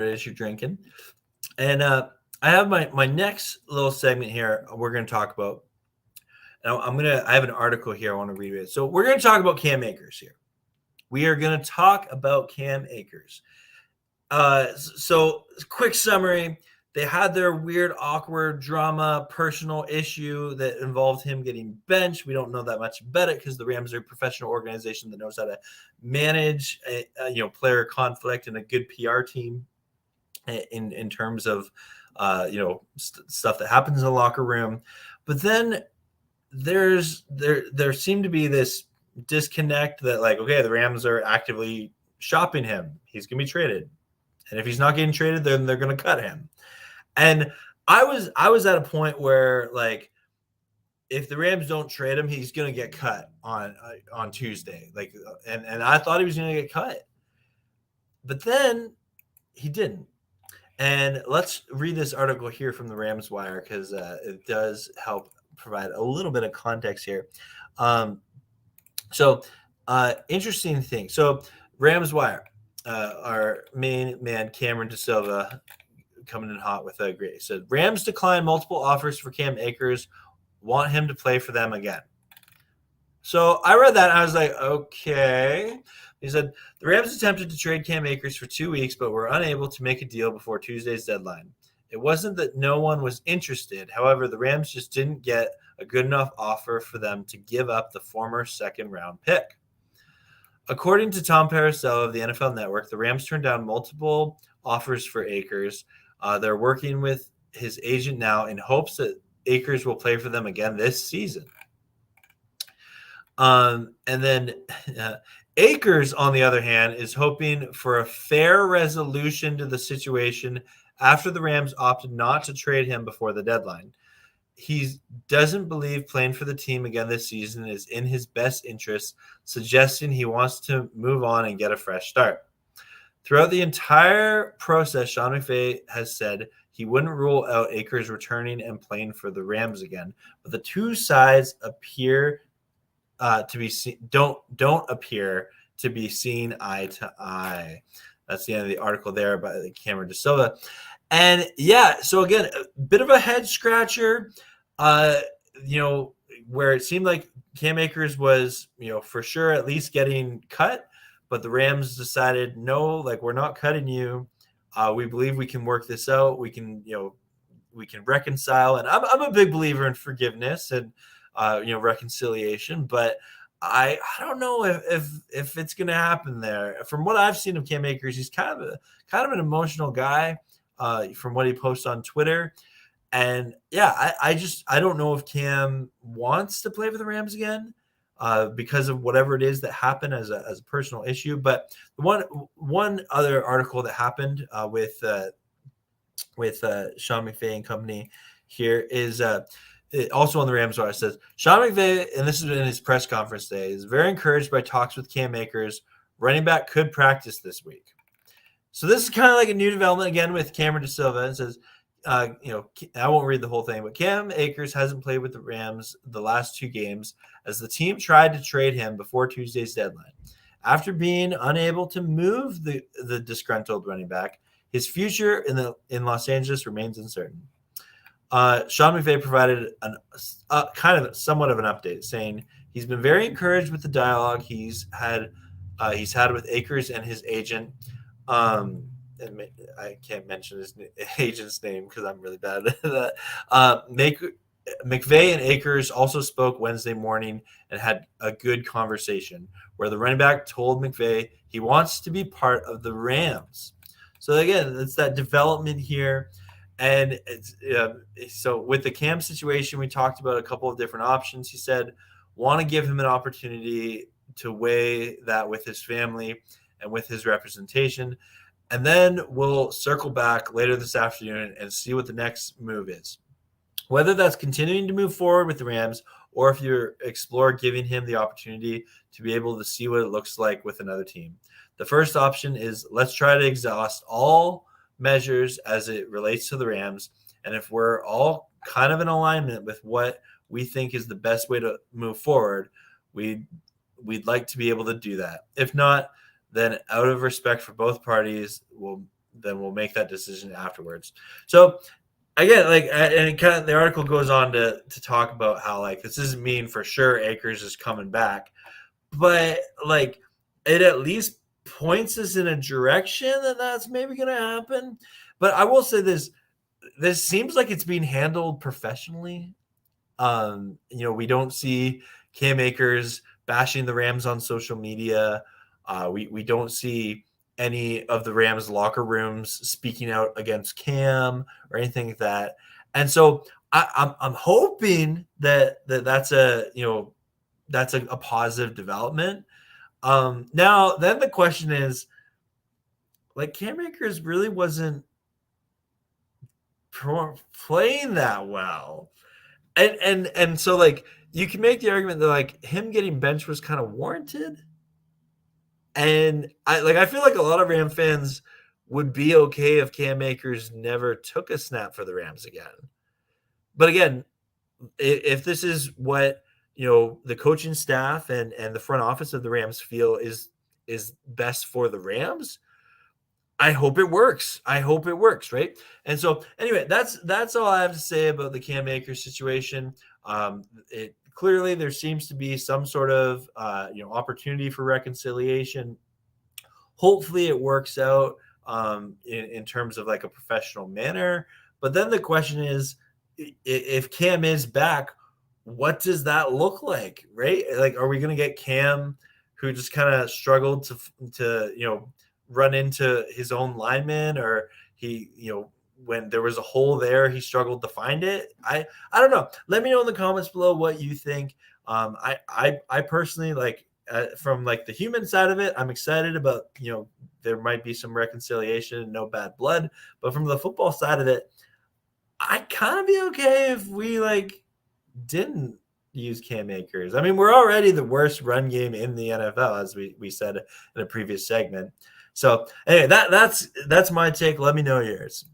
it is you're drinking. And I have my next little segment here we're going to talk about. I have an article here I want to read it. So we're going to talk about Cam Akers here. We are going to talk about Cam Akers. So quick summary. They had their weird, awkward drama, personal issue that involved him getting benched. We don't know that much about it because the Rams are a professional organization that knows how to manage, player conflict and a good PR team in terms of, stuff that happens in the locker room. But then there seemed to be this disconnect that, like, okay, the Rams are actively shopping him. He's going to be traded. And if he's not getting traded, then they're going to cut him. And I was at a point where, like, if the Rams don't trade him, he's going to get cut on Tuesday. Like, and I thought he was going to get cut, but then he didn't. And let's read this article here from the Rams Wire because it does help provide a little bit of context here. Interesting thing. So Rams Wire, our main man Cameron DeSilva, coming in hot with a great. So Rams decline multiple offers for Cam Akers, want him to play for them again. So I read that and I was like, okay. He said the Rams attempted to trade Cam Akers for 2 weeks, but were unable to make a deal before Tuesday's deadline. It wasn't that no one was interested. However, the Rams just didn't get a good enough offer for them to give up the former second-round pick. According to Tom Parcello of the NFL Network, the Rams turned down multiple offers for Akers. They're working with his agent now in hopes that Akers will play for them again this season. And then Akers, on the other hand, is hoping for a fair resolution to the situation after the Rams opted not to trade him before the deadline. He doesn't believe playing for the team again this season is in his best interest, suggesting he wants to move on and get a fresh start. Throughout the entire process, Sean McVay has said he wouldn't rule out Akers returning and playing for the Rams again, but the two sides appear to be don't appear to be seen eye to eye. That's the end of the article there by Cameron DeSilva. And yeah, so again, a bit of a head scratcher, where it seemed like Cam Akers was, for sure at least getting cut, but the Rams decided, no, like, we're not cutting you. We believe we can work this out. We can reconcile. And I'm a big believer in forgiveness and, reconciliation, but I don't know if it's going to happen there. From what I've seen of Cam Akers, he's kind of an emotional guy, from what he posts on Twitter. And yeah, I don't know if Cam wants to play for the Rams again, because of whatever it is that happened as a personal issue. But one other article that happened with Sean McVay and company here is also on the Rams wire. It says Sean McVay, and this is in his press conference today, is very encouraged by talks with Cam Akers. Running back could practice this week. So this is kind of like a new development again with Cameron DeSilva. It says, I won't read the whole thing, but Cam Akers hasn't played with the Rams the last 2 games as the team tried to trade him before Tuesday's deadline. After being unable to move the disgruntled running back, his future in Los Angeles remains uncertain. Sean McVay provided kind of somewhat of an update, saying he's been very encouraged with the dialogue he's had with Akers and his agent. And I can't mention his agent's name because I'm really bad at that. McVay and Akers also spoke Wednesday morning and had a good conversation where the running back told McVay he wants to be part of the Rams. So again, it's that development here. And so with the Cam situation, we talked about a couple of different options. He said, want to give him an opportunity to weigh that with his family and with his representation. And then we'll circle back later this afternoon and see what the next move is. Whether that's continuing to move forward with the Rams or if you explore giving him the opportunity to be able to see what it looks like with another team. The first option is let's try to exhaust all measures as it relates to the Rams. And if we're all kind of in alignment with what we think is the best way to move forward, we'd like to be able to do that. If not, then out of respect for both parties, we'll then we'll make that decision afterwards. So again, like, and kind of the article goes on to talk about how like this doesn't mean for sure Akers is coming back, but like it at least points us in a direction that that's maybe going to happen. But I will say this seems like it's being handled professionally. We don't see Cam Akers bashing the Rams on social media. We don't see any of the Rams locker rooms speaking out against Cam or anything like that. And so I'm hoping that's a positive development. Now then the question is, like, Cam Akers really wasn't playing that well. And so like you can make the argument that like him getting benched was kind of warranted. And I feel like a lot of Ram fans would be okay if Cam Akers never took a snap for the Rams again. But again, if this is what the coaching staff and the front office of the Rams feel is best for the Rams, I hope it works. Right? And so anyway, that's all I have to say about the Cam Akers situation. Clearly there seems to be some sort of opportunity for reconciliation. Hopefully it works out in terms of like a professional manner. But then the question is, if Cam is back, what does that look like, right? Like, are we going to get Cam who just kind of struggled to run into his own lineman, or he, when there was a hole there, he struggled to find it? I don't know. Let me know in the comments below what you think. I personally, like, from like the human side of it, I'm excited about, there might be some reconciliation and no bad blood, but from the football side of it, I'd kind of be okay if we like didn't use Cam Akers. I mean, we're already the worst run game in the NFL, as we said in a previous segment. So anyway, that's my take. Let me know yours.